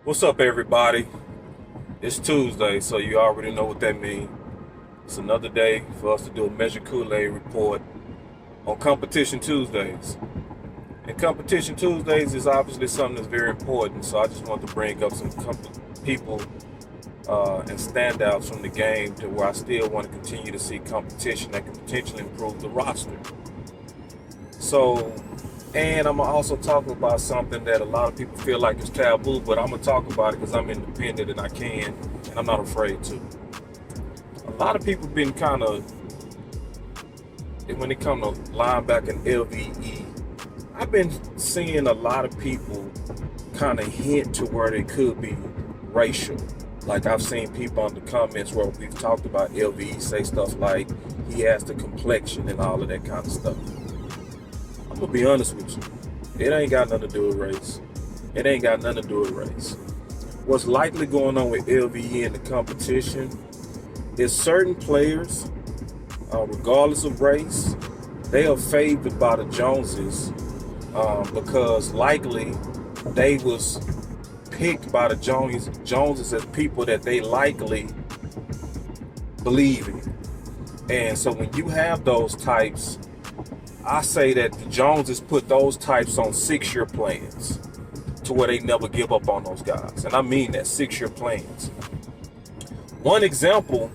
What's up, everybody? It's Tuesday, so you already know what that means. It's another day for us to do a Measure Kool-Aid report on Competition Tuesdays. And Competition Tuesdays is obviously something that's very important, so I just want to bring up some people and standouts from the game to where I still want to continue to see competition that can potentially improve the roster. So, and I'm also talking about something that a lot of people feel like is taboo, but I'm going to talk about it because I'm independent and I can, and I'm not afraid to. A lot of people been kind of, when it comes to linebacker and LVE, I've been seeing a lot of people kind of hint to where they could be racial. Like I've seen people on the comments where we've talked about LVE say stuff like he has the complexion and all of that kind of stuff. I'm gonna be honest with you. It ain't got nothing to do with race. It ain't got nothing to do with race. What's likely going on with LVE in the competition is certain players, regardless of race, they are favored by the Joneses because likely they was picked by the Joneses as people that they likely believe in. And so when you have those types, I say that the Joneses put those types on 6-year plans to where they never give up on those guys. And I mean that, 6-year plans. One example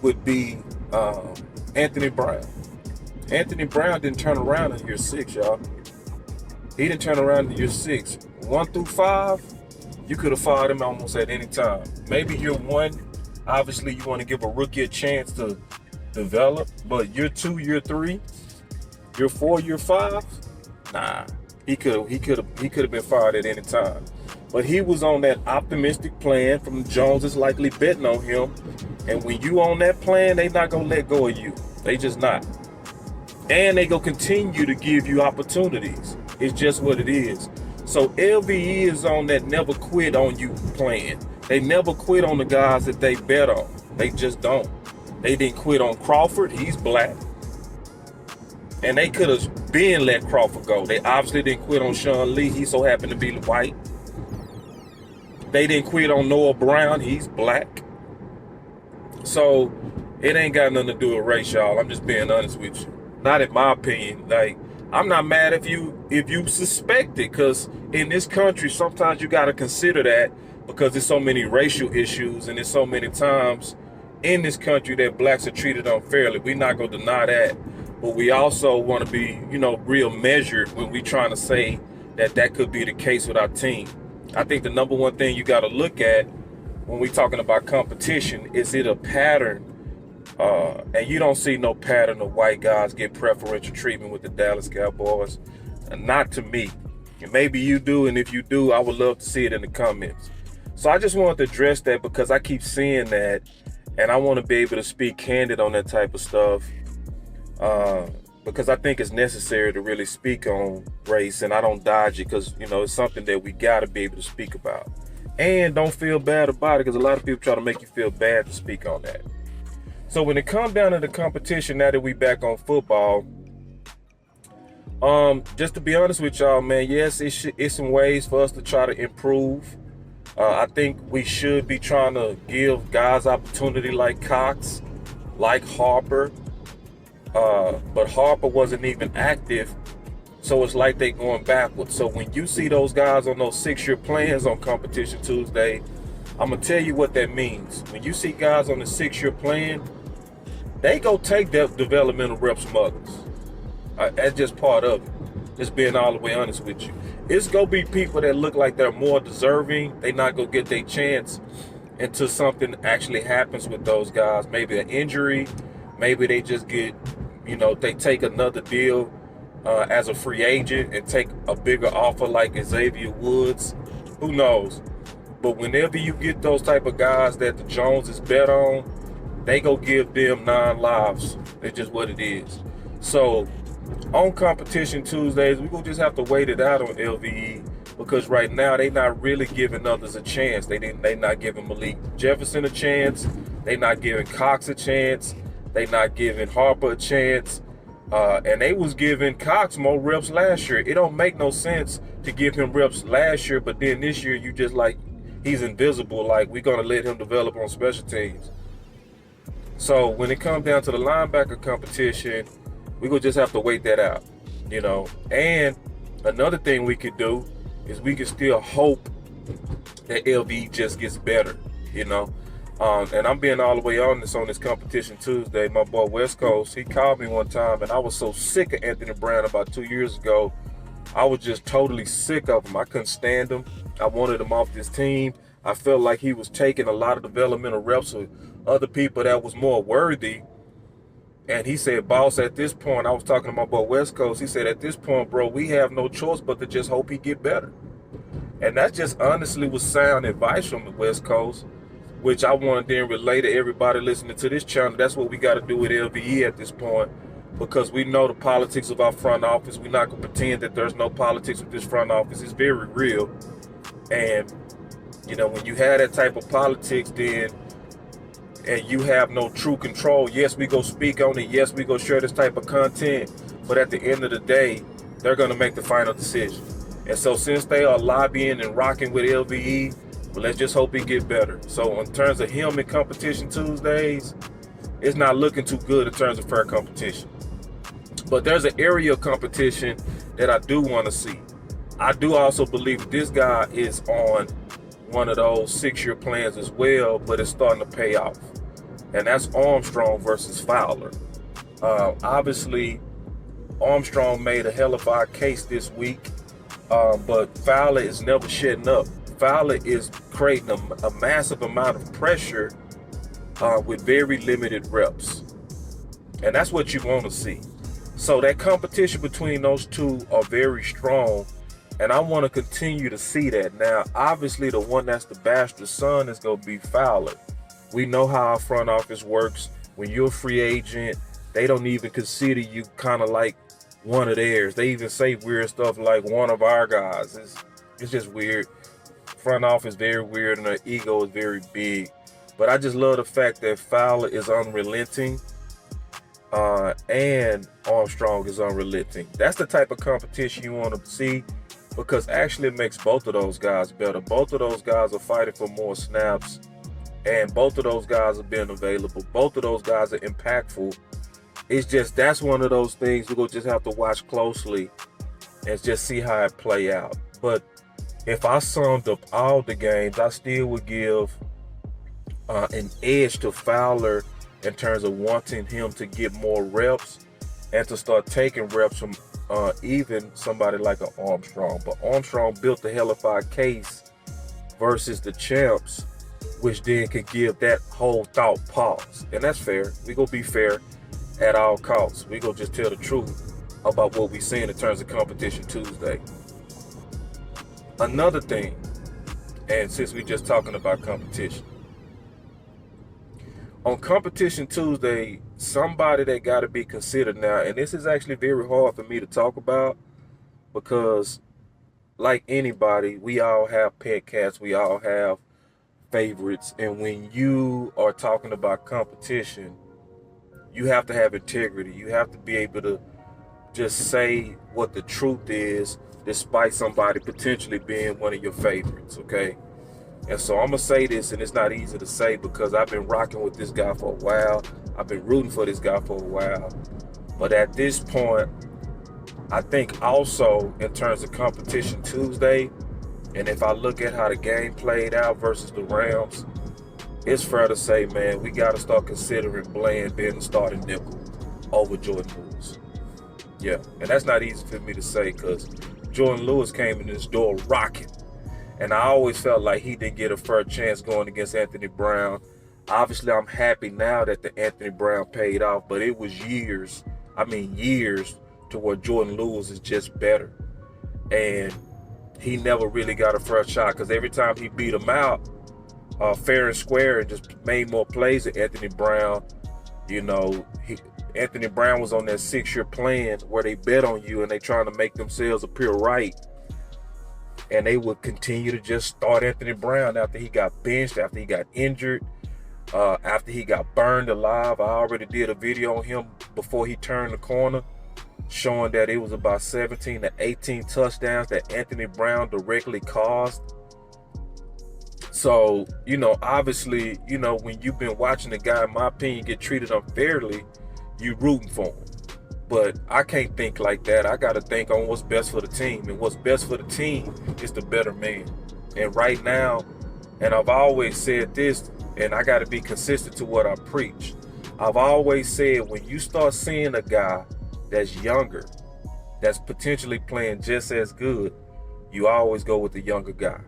would be Anthony Brown. Anthony Brown didn't turn around in year 6, y'all. He didn't turn around in year 6. 1 through 5, you could have fired him almost at any time. Maybe year 1, obviously you want to give a rookie a chance to develop, but year 2, year 3, year 4, year 5, nah, he could have been fired at any time. But he was on that optimistic plan from the Joneses, likely betting on him. And when you on that plan, they not gonna let go of you. They just not. And they gonna continue to give you opportunities. It's just what it is. So LVE is on that never quit on you plan. They never quit on the guys that they bet on. They just don't. They didn't quit on Crawford. He's black. And they could have been let Crawford go. They obviously didn't quit on Sean Lee. He so happened to be white. They didn't quit on Noah Brown. He's black. So it ain't got nothing to do with race, y'all. I'm just being honest with you. Not in my opinion. Like, I'm not mad if you suspect it, because in this country, sometimes you got to consider that because there's so many racial issues and there's so many times in this country that blacks are treated unfairly. We're not going to deny that. But we also want to be, real measured when we trying to say that could be the case with our team. I think the number one thing you got to look at when we talking about competition, is it a pattern? And you don't see no pattern of white guys get preferential treatment with the Dallas Cowboys. Not to me. And maybe you do, and if you do, I would love to see it in the comments. So I just wanted to address that because I keep seeing that, and I want to be able to speak candid on that type of stuff. Because I think it's necessary to really speak on race, and I don't dodge it because, it's something that we got to be able to speak about. And don't feel bad about it, because a lot of people try to make you feel bad to speak on that. So when it comes down to the competition, now that we back on football, just to be honest with y'all, man, yes, it's some ways for us to try to improve. I think we should be trying to give guys opportunity like Cox, like Harper. But Harper wasn't even active, so it's like they going backwards. So when you see those guys on those 6-year plans on Competition Tuesday, I'm going to tell you what that means. When you see guys on the 6-year plan, they go take their developmental reps from others. That's just part of it. Just being all the way honest with you. It's going to be people that look like they're more deserving. They not going to get their chance until something actually happens with those guys. Maybe an injury. Maybe they just get, they take another deal as a free agent and take a bigger offer like Xavier Woods. Who knows? But whenever you get those type of guys that the Joneses bet on, they go give them 9 lives. It's just what it is. So on Competition Tuesdays, we're going to just have to wait it out on LVE, because right now they not really giving others a chance. They not giving Malik Jefferson a chance. They not giving Cox a chance. They not giving Harper a chance. And they was giving Cox more reps last year. It don't make no sense to give him reps last year, but then this year you just like, he's invisible. Like, we're going to let him develop on special teams. So when it comes down to the linebacker competition, we gonna just have to wait that out, you know. And another thing we could do is we can still hope that LV just gets better, you know. And I'm being all the way on this Competition Tuesday. My boy West Coast, he called me one time, and I was so sick of Anthony Brown about 2 years ago. I was just totally sick of him. I couldn't stand him. I wanted him off this team. I felt like he was taking a lot of developmental reps with other people that was more worthy. And he said, boss, at this point, I was talking to my boy West Coast, he said, at this point, bro, we have no choice but to just hope he get better. And that just honestly was sound advice from the West Coast, which I want to then relay to everybody listening to this channel. That's what we got to do with LVE at this point, because we know the politics of our front office. We're not going to pretend that there's no politics with this front office. It's very real. And, you know, when you have that type of politics, then, and you have no true control, yes, we go speak on it. Yes, we go share this type of content. But at the end of the day, they're going to make the final decision. And so since they are lobbying and rocking with LVE, well, let's just hope he get better. So in terms of him in Competition Tuesdays, it's not looking too good in terms of fair competition. But there's an area of competition that I do want to see. I do also believe this guy is on one of those 6-year plans as well, but it's starting to pay off. And that's Armstrong versus Fowler. Obviously, Armstrong made a hell of a case this week, but Fowler is never shutting up. Fowler is creating a massive amount of pressure with very limited reps. And that's what you want to see. So that competition between those two are very strong. And I want to continue to see that. Now, obviously, the one that's the bastard son is going to be Fowler. We know how our front office works. When you're a free agent, they don't even consider you kind of like one of theirs. They even say weird stuff like one of our guys. It's just weird. Front office very weird, and their ego is very big. But I just love the fact that Fowler is unrelenting and Armstrong is unrelenting. That's the type of competition you want to see, because actually it makes both of those guys better. Both of those guys are fighting for more snaps, and both of those guys are being available. Both of those guys are impactful. It's just, that's one of those things we're going to just have to watch closely and just see how it play out. But if I summed up all the games, I still would give an edge to Fowler in terms of wanting him to get more reps and to start taking reps from even somebody like an Armstrong. But Armstrong built the hell of a case versus the champs, which then could give that whole thought pause. And that's fair. We gonna be fair at all costs. We gonna just tell the truth about what we seeing in terms of Competition Tuesday. Another thing, and since we just talking about competition, on Competition Tuesday, somebody that got to be considered now, and this is actually very hard for me to talk about, because like anybody, we all have pet cats, we all have favorites, and when you are talking about competition, you have to have integrity. You have to be able to just say what the truth is, despite somebody potentially being one of your favorites, okay? And so I'm going to say this, and it's not easy to say because I've been rocking with this guy for a while. I've been rooting for this guy for a while. But at this point, I think also in terms of Competition Tuesday, and if I look at how the game played out versus the Rams, it's fair to say, man, we got to start considering Bland being the starting nickel over Jordan Lewis. Yeah, and that's not easy for me to say because Jordan Lewis came in this door rocking. And I always felt like he didn't get a fair chance going against Anthony Brown. Obviously, I'm happy now that the Anthony Brown paid off, but it was years to where Jordan Lewis is just better. And he never really got a fair shot because every time he beat him out, fair and square, and just made more plays than Anthony Brown, you know, Anthony Brown was on that 6-year plan where they bet on you and they trying to make themselves appear right. And they would continue to just start Anthony Brown after he got benched, after he got injured, after he got burned alive. I already did a video on him before he turned the corner. showing that it was about 17 to 18 touchdowns that Anthony Brown directly caused. So, obviously, when you've been watching a guy, in my opinion, get treated unfairly, you rooting for him. But I can't think like that. I got to think on what's best for the team. And what's best for the team is the better man. And right now, and I've always said this, and I got to be consistent to what I preach. I've always said when you start seeing a guy that's younger, that's potentially playing just as good, you always go with the younger guy.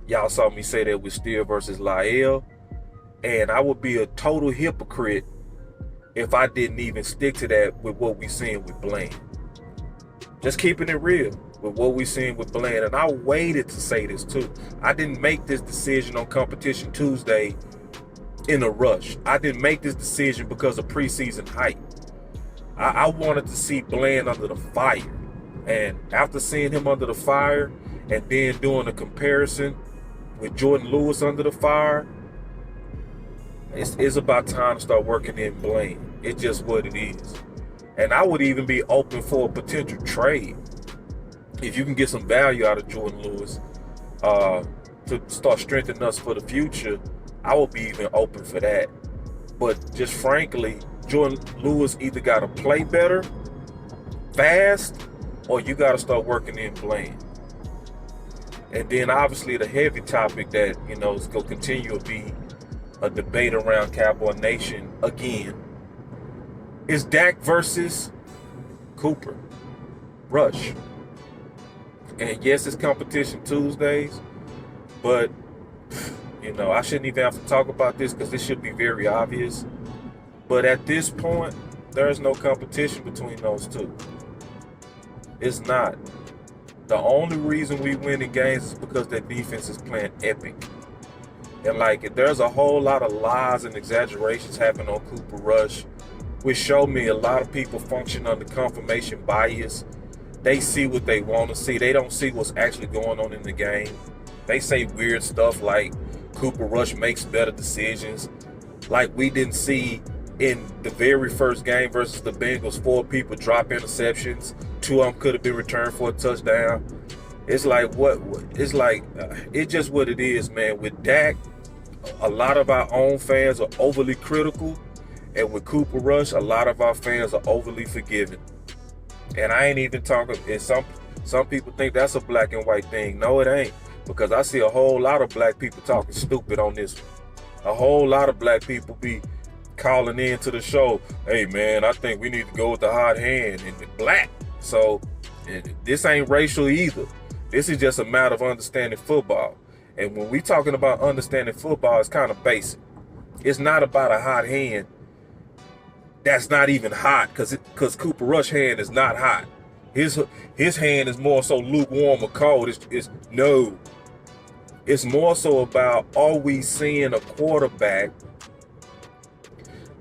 Y'all saw me say that with Steele versus Lyle, and I would be a total hypocrite if I didn't even stick to that with what we seeing with Blaine. Just keeping it real with what we seeing with Blaine. And I waited to say this too. I didn't make this decision on Competition Tuesday in a rush. I didn't make this decision because of preseason hype. I wanted to see Blaine under the fire. And after seeing him under the fire and then doing a comparison with Jordan Lewis under the fire, it's about time to start working in Blaine. It's just what it is. And I would even be open for a potential trade. If you can get some value out of Jordan Lewis to start strengthening us for the future, I would be even open for that. But just frankly, Jordan Lewis either got to play better, fast, or you got to start working in Blaine. And then obviously the heavy topic that, is going to continue to be a debate around Cowboy Nation again is Dak versus Cooper Rush. And yes, it's Competition Tuesdays, but I shouldn't even have to talk about this because this should be very obvious. But at this point, there's no competition between those two. It's not. The only reason we win in games is because their defense is playing epic. And there's a whole lot of lies and exaggerations happening on Cooper Rush, which show me a lot of people function under confirmation bias. They see what they want to see. They don't see what's actually going on in the game. They say weird stuff like Cooper Rush makes better decisions. Like we didn't see in the very first game versus the Bengals, 4 people drop interceptions. 2 of them could have been returned for a touchdown. It's like it's just what it is, man. With Dak, a lot of our own fans are overly critical. And with Cooper Rush, a lot of our fans are overly forgiving. And I ain't even talking, and some people think that's a black and white thing. No, it ain't. Because I see a whole lot of black people talking stupid on this one. A whole lot of black people be calling in to the show, hey man, I think we need to go with the hot hand and the black. So this ain't racial either. This is just a matter of understanding football. And when we talking about understanding football, it's kind of basic. It's not about a hot hand that's not even hot, because Cooper Rush hand is not hot. His hand is more so lukewarm or cold. It's more so about, are we seeing a quarterback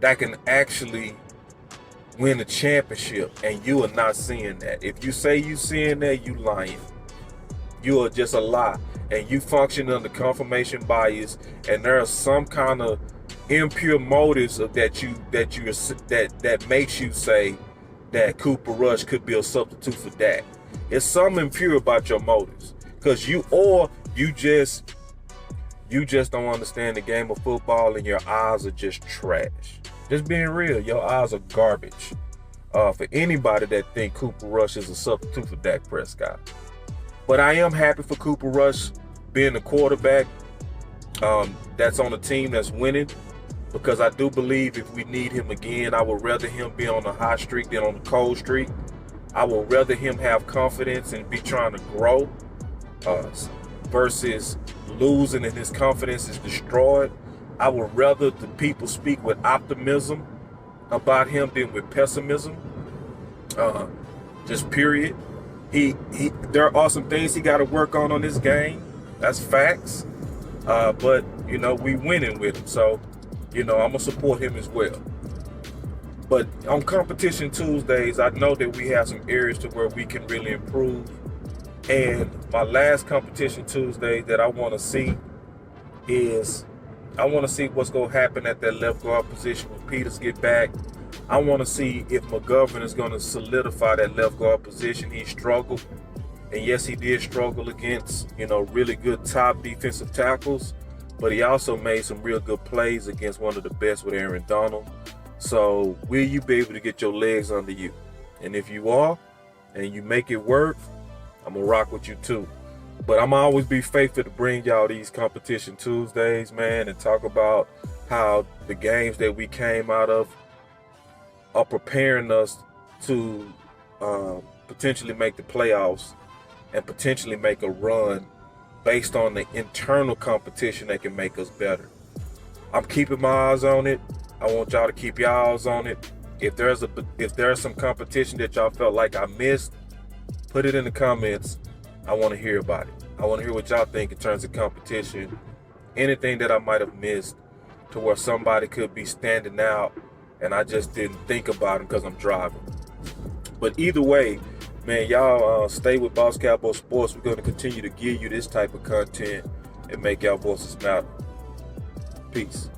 that can actually win a championship? And you are not seeing that. If you say you seeing that, you lying. You are just a lie. And you function under confirmation bias, and there are some kind of impure motives of that makes you say that Cooper Rush could be a substitute for Dak. It's something impure about your motives, because you just don't understand the game of football, and your eyes are just trash. Just being real, your eyes are garbage. For anybody that think Cooper Rush is a substitute for Dak Prescott. But I am happy for Cooper Rush being the quarterback that's on a team that's winning, because I do believe if we need him again, I would rather him be on the hot streak than on the cold streak. I would rather him have confidence and be trying to grow versus losing and his confidence is destroyed. I would rather the people speak with optimism about him than with pessimism. Just period. There are some things he got to work on this game. That's facts. But we winning with him, so I'm gonna support him as well. But on Competition Tuesdays, I know that we have some areas to where we can really improve. And my last Competition Tuesday that I want to see is, I want to see what's going to happen at that left guard position when Peters get back. I want to see if McGovern is going to solidify that left guard position. He struggled, and yes, he did struggle against, really good top defensive tackles, but he also made some real good plays against one of the best with Aaron Donald. So will you be able to get your legs under you? And if you are, and you make it work, I'm going to rock with you too. But I'm always be faithful to bring y'all these Competition Tuesdays, man, and talk about how the games that we came out of are preparing us to potentially make the playoffs and potentially make a run based on the internal competition that can make us better. I'm keeping my eyes on it. I want y'all to keep your eyes on it. If there's some competition that y'all felt like I missed, put it in the comments. I want to hear about it. I want to hear what y'all think in terms of competition. Anything that I might have missed to where somebody could be standing out and I just didn't think about them because I'm driving. But either way, man, y'all stay with Boss Cowboy Sports. We're going to continue to give you this type of content and make y'all voices matter. Peace.